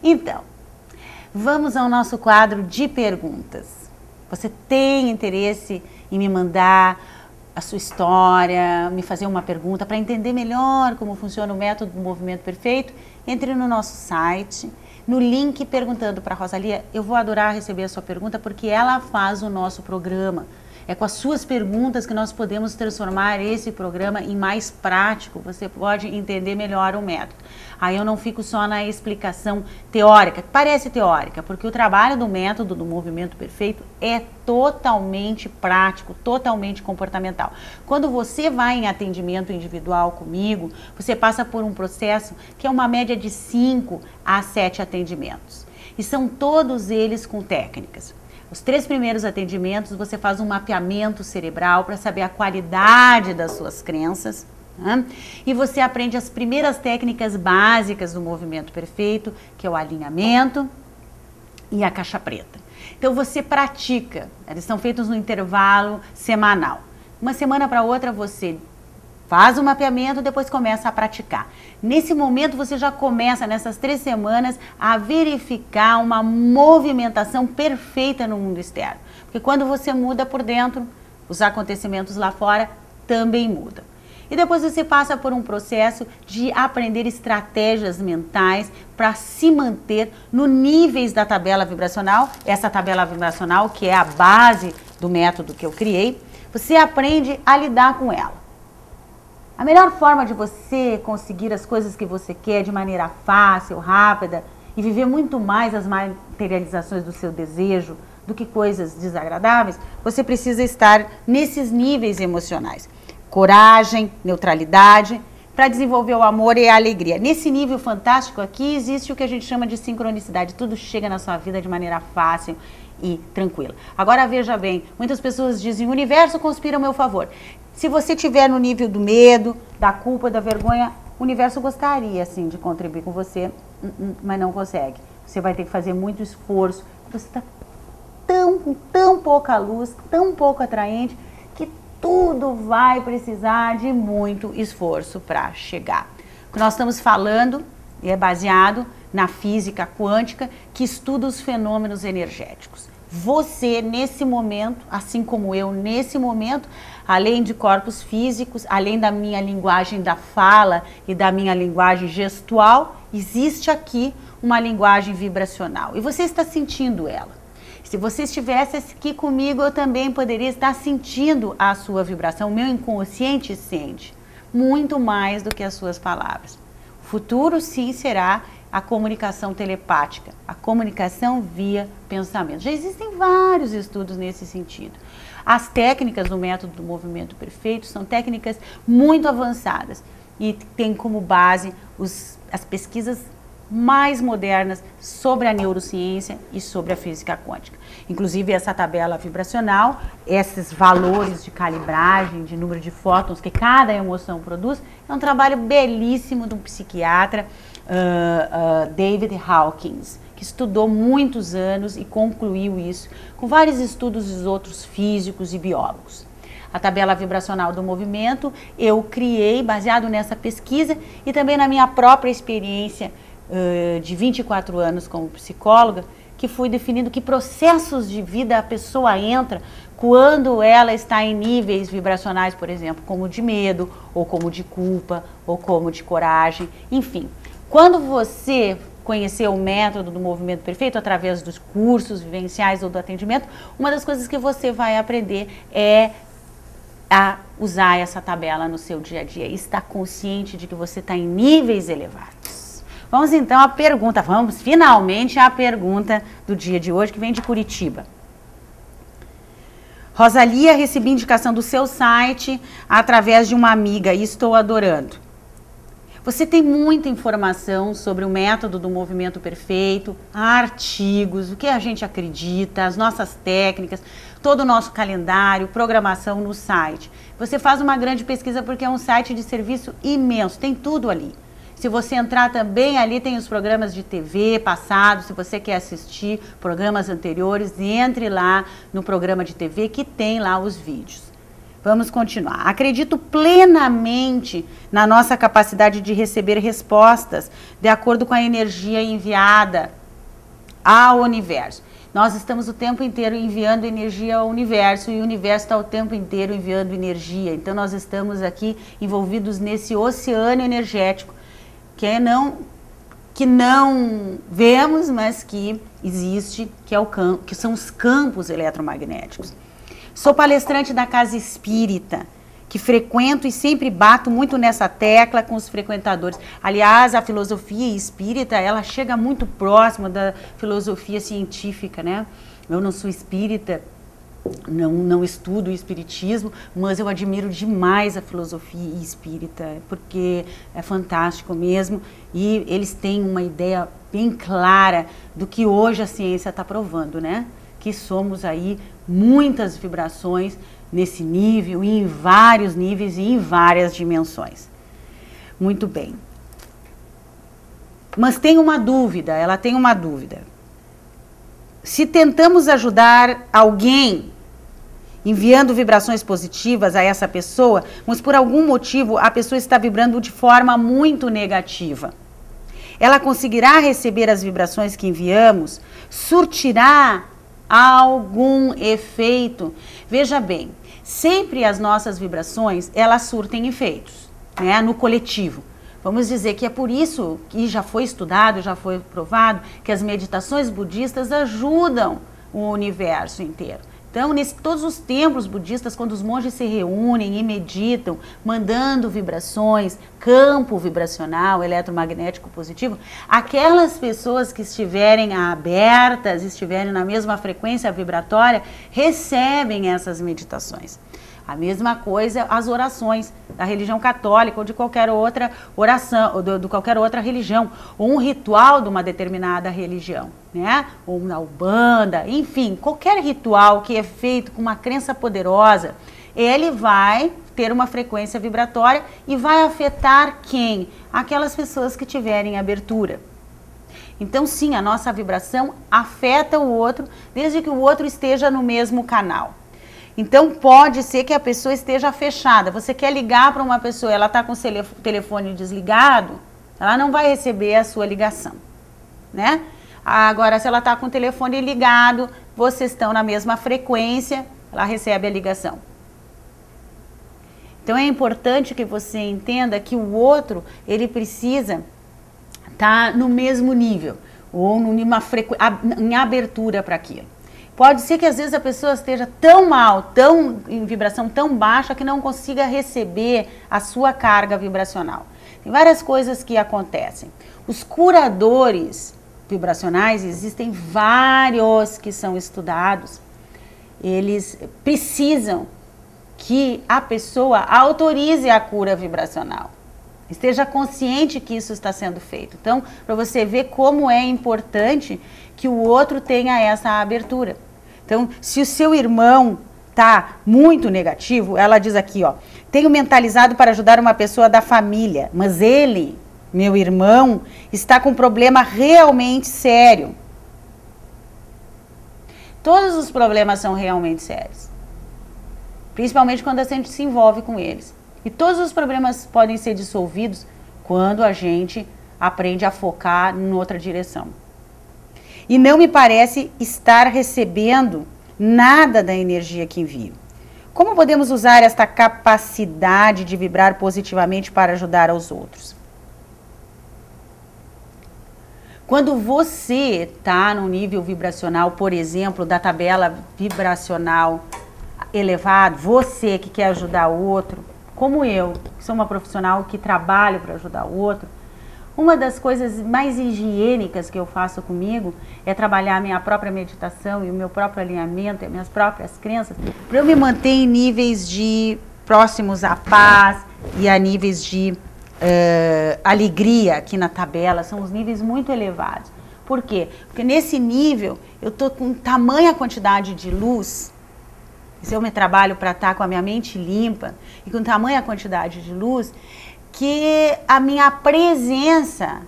Então, vamos ao nosso quadro de perguntas. Você tem interesse em me mandar a sua história, me fazer uma pergunta para entender melhor como funciona o método do movimento perfeito? Entre no nosso site, no link perguntando para a Rosalia. Eu vou adorar receber a sua pergunta porque ela faz o nosso programa. É com as suas perguntas que nós podemos transformar esse programa em mais prático. Você pode entender melhor o método. Aí eu não fico só na explicação teórica, que parece teórica, porque o trabalho do método do movimento perfeito é totalmente prático, totalmente comportamental. Quando você vai em atendimento individual comigo, você passa por um processo que é uma média de 5 a 7 atendimentos. E são todos eles com técnicas. Os 3 primeiros atendimentos você faz um mapeamento cerebral para saber a qualidade das suas crenças, né? E você aprende as primeiras técnicas básicas do movimento perfeito, que é o alinhamento e a caixa preta. Então você pratica, eles são feitos no intervalo semanal. Uma semana para outra você faz o mapeamento, depois começa a praticar. Nesse momento você já começa, nessas 3 semanas, a verificar uma movimentação perfeita no mundo externo. Porque quando você muda por dentro, os acontecimentos lá fora também mudam. E depois você passa por um processo de aprender estratégias mentais para se manter no níveis da tabela vibracional. Essa tabela vibracional, que é a base do método que eu criei, você aprende a lidar com ela. A melhor forma de você conseguir as coisas que você quer de maneira fácil, rápida e viver muito mais as materializações do seu desejo do que coisas desagradáveis, você precisa estar nesses níveis emocionais. Coragem, neutralidade, para desenvolver o amor e a alegria. Nesse nível fantástico aqui existe o que a gente chama de sincronicidade. Tudo chega na sua vida de maneira fácil e tranquila. Agora veja bem, muitas pessoas dizem, o universo conspira a meu favor. Se você estiver no nível do medo, da culpa, da vergonha, o universo gostaria, sim, de contribuir com você, mas não consegue. Você vai ter que fazer muito esforço. Você está com tão pouca luz, tão pouco atraente, que tudo vai precisar de muito esforço para chegar. O que nós estamos falando é baseado na física quântica, que estuda os fenômenos energéticos. Você, nesse momento, assim como eu, nesse momento, além de corpos físicos, além da minha linguagem da fala e da minha linguagem gestual, existe aqui uma linguagem vibracional. E você está sentindo ela. Se você estivesse aqui comigo, eu também poderia estar sentindo a sua vibração. O meu inconsciente sente muito mais do que as suas palavras. O futuro, sim, será a comunicação telepática, a comunicação via pensamento. Já existem vários estudos nesse sentido. As técnicas do método do movimento perfeito são técnicas muito avançadas e tem como base as pesquisas mais modernas sobre a neurociência e sobre a física quântica. Inclusive essa tabela vibracional, esses valores de calibragem, de número de fótons que cada emoção produz, é um trabalho belíssimo de um psiquiatra, David Hawkins, que estudou muitos anos e concluiu isso com vários estudos dos outros físicos e biólogos. A tabela vibracional do movimento eu criei baseado nessa pesquisa e também na minha própria experiência de 24 anos como psicóloga, que fui definindo que processos de vida a pessoa entra quando ela está em níveis vibracionais, por exemplo, como de medo, ou como de culpa, ou como de coragem, enfim. Quando você conhecer o método do movimento perfeito através dos cursos vivenciais ou do atendimento, uma das coisas que você vai aprender é a usar essa tabela no seu dia a dia, estar consciente de que você está em níveis elevados. Vamos então à pergunta, vamos finalmente à pergunta do dia de hoje, que vem de Curitiba. Rosalia, recebi indicação do seu site através de uma amiga e estou adorando. Você tem muita informação sobre o método do movimento perfeito, artigos, o que a gente acredita, as nossas técnicas, todo o nosso calendário, programação no site. Você faz uma grande pesquisa porque é um site de serviço imenso, tem tudo ali. Se você entrar também, ali tem os programas de TV passados, se você quer assistir programas anteriores, entre lá no programa de TV que tem lá os vídeos. Vamos continuar. Acredito plenamente na nossa capacidade de receber respostas de acordo com a energia enviada ao universo. Nós estamos o tempo inteiro enviando energia ao universo e o universo está o tempo inteiro enviando energia. Então nós estamos aqui envolvidos nesse oceano energético que não vemos, mas que existe, que são os campos eletromagnéticos. Sou palestrante da Casa Espírita, que frequento e sempre bato muito nessa tecla com os frequentadores. Aliás, a filosofia espírita, ela chega muito próxima da filosofia científica, né? Eu não sou espírita, não estudo o espiritismo, mas eu admiro demais a filosofia espírita, porque é fantástico mesmo, e eles têm uma ideia bem clara do que hoje a ciência está provando, né? Que somos aí muitas vibrações nesse nível, e em vários níveis e em várias dimensões. Muito bem. Mas tem uma dúvida, ela tem uma dúvida. Se tentamos ajudar alguém enviando vibrações positivas a essa pessoa, mas por algum motivo a pessoa está vibrando de forma muito negativa, ela conseguirá receber as vibrações que enviamos? Surtirá algum efeito? Veja bem, sempre as nossas vibrações, elas surtem efeitos, né, no coletivo. Vamos dizer que é por isso que já foi estudado, já foi provado, que as meditações budistas ajudam o universo inteiro. Então, todos os templos budistas, quando os monges se reúnem e meditam, mandando vibrações, campo vibracional, eletromagnético positivo, aquelas pessoas que estiverem abertas, estiverem na mesma frequência vibratória, recebem essas meditações. A mesma coisa as orações da religião católica ou de qualquer outra oração, ou de qualquer outra religião, ou um ritual de uma determinada religião, né? Ou na Umbanda, enfim, qualquer ritual que é feito com uma crença poderosa, ele vai ter uma frequência vibratória e vai afetar quem? Aquelas pessoas que tiverem abertura. Então, sim, a nossa vibração afeta o outro, desde que o outro esteja no mesmo canal. Então, pode ser que a pessoa esteja fechada. Você quer ligar para uma pessoa, ela está com o telefone desligado, ela não vai receber a sua ligação, né? Agora, se ela está com o telefone ligado, vocês estão na mesma frequência, ela recebe a ligação. Então, é importante que você entenda que o outro, ele precisa estar no mesmo nível, ou em abertura para aquilo. Pode ser que às vezes a pessoa esteja tão mal, em vibração tão baixa, que não consiga receber a sua carga vibracional. Tem várias coisas que acontecem. Os curadores vibracionais, existem vários que são estudados. Eles precisam que a pessoa autorize a cura vibracional. Esteja consciente que isso está sendo feito. Então, para você ver como é importante que o outro tenha essa abertura. Então, se o seu irmão está muito negativo, ela diz aqui, ó, tenho mentalizado para ajudar uma pessoa da família, mas ele, meu irmão, está com um problema realmente sério. Todos os problemas são realmente sérios, principalmente quando a gente se envolve com eles. E todos os problemas podem ser dissolvidos quando a gente aprende a focar em outra direção. E não me parece estar recebendo nada da energia que envio. Como podemos usar esta capacidade de vibrar positivamente para ajudar aos outros? Quando você está no nível vibracional, por exemplo, da tabela vibracional elevado, você que quer ajudar o outro, como eu, que sou uma profissional que trabalho para ajudar o outro, uma das coisas mais higiênicas que eu faço comigo é trabalhar a minha própria meditação e o meu próprio alinhamento, as minhas próprias crenças, para eu me manter em níveis de próximos à paz e a níveis de alegria aqui na tabela, são os níveis muito elevados. Por quê? Porque nesse nível eu estou com tamanha quantidade de luz, se eu me trabalho para estar com a minha mente limpa e com tamanha quantidade de luz, que a minha presença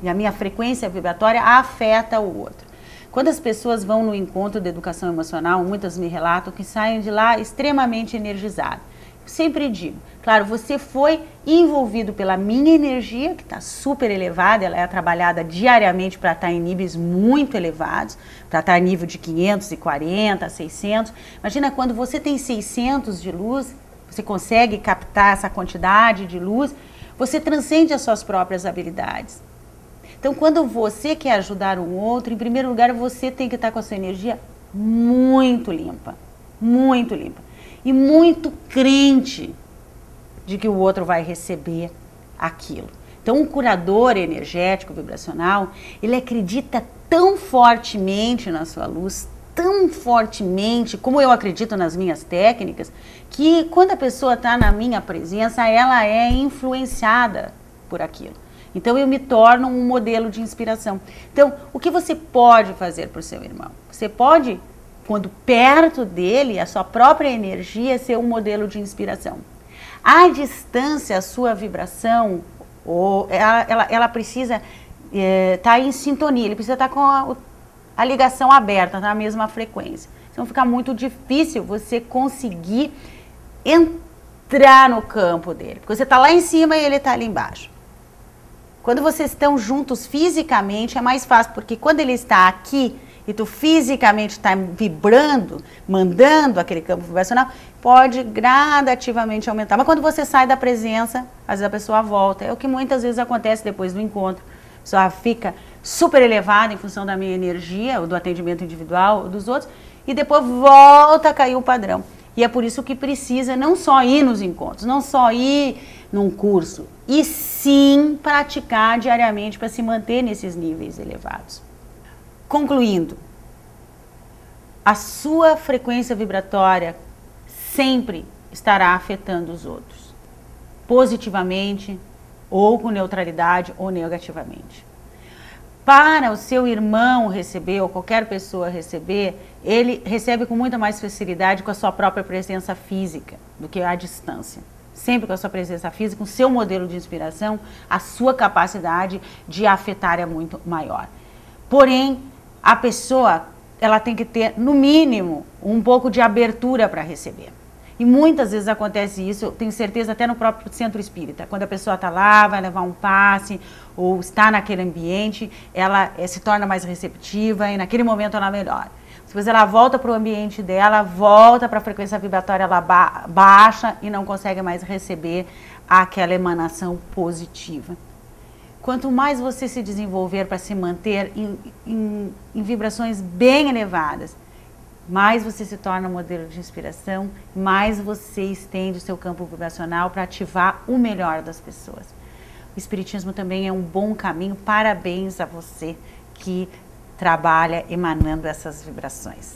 e a minha frequência vibratória afeta o outro. Quando as pessoas vão no encontro de educação emocional, muitas me relatam que saem de lá extremamente energizadas. Sempre digo, claro, você foi envolvido pela minha energia, que está super elevada, ela é trabalhada diariamente para estar em níveis muito elevados, para estar em nível de 540, 600. Imagina quando você tem 600 de luz, você consegue captar essa quantidade de luz, você transcende as suas próprias habilidades. Então, quando você quer ajudar um outro, em primeiro lugar, você tem que estar com a sua energia muito limpa e muito crente de que o outro vai receber aquilo. Então, um curador energético vibracional, ele acredita tão fortemente na sua luz, tão fortemente, como eu acredito nas minhas técnicas, que quando a pessoa está na minha presença, ela é influenciada por aquilo. Então, eu me torno um modelo de inspiração. Então, o que você pode fazer para o seu irmão? Você pode, quando perto dele, a sua própria energia ser um modelo de inspiração. À distância, a sua vibração, ela precisa estar em sintonia, ele precisa estar com a ligação aberta, na mesma frequência. Então, fica muito difícil você conseguir entrar no campo dele, porque você está lá em cima e ele está ali embaixo. Quando vocês estão juntos fisicamente é mais fácil, porque quando ele está aqui e tu fisicamente está vibrando, mandando aquele campo vibracional, pode gradativamente aumentar. Mas quando você sai da presença, às vezes a pessoa volta. É o que muitas vezes acontece depois do encontro. A pessoa fica super elevada em função da minha energia, ou do atendimento individual, ou dos outros, e depois volta a cair o padrão. E é por isso que precisa não só ir nos encontros, não só ir num curso, e sim praticar diariamente para se manter nesses níveis elevados. Concluindo, a sua frequência vibratória sempre estará afetando os outros, positivamente, ou com neutralidade, ou negativamente. Para o seu irmão receber, ou qualquer pessoa receber, ele recebe com muita mais facilidade com a sua própria presença física do que à distância. Sempre com a sua presença física, com o seu modelo de inspiração, a sua capacidade de afetar é muito maior. Porém, a pessoa, ela tem que ter, no mínimo, um pouco de abertura para receber. E muitas vezes acontece isso, eu tenho certeza, até no próprio centro espírita. Quando a pessoa está lá, vai levar um passe, ou está naquele ambiente, ela se torna mais receptiva e naquele momento ela melhora. Depois ela volta para o ambiente dela, volta para a frequência vibratória, ela baixa e não consegue mais receber aquela emanação positiva. Quanto mais você se desenvolver para se manter em vibrações bem elevadas, mais você se torna um modelo de inspiração, mais você estende o seu campo vibracional para ativar o melhor das pessoas. O Espiritismo também é um bom caminho. Parabéns a você que trabalha emanando essas vibrações.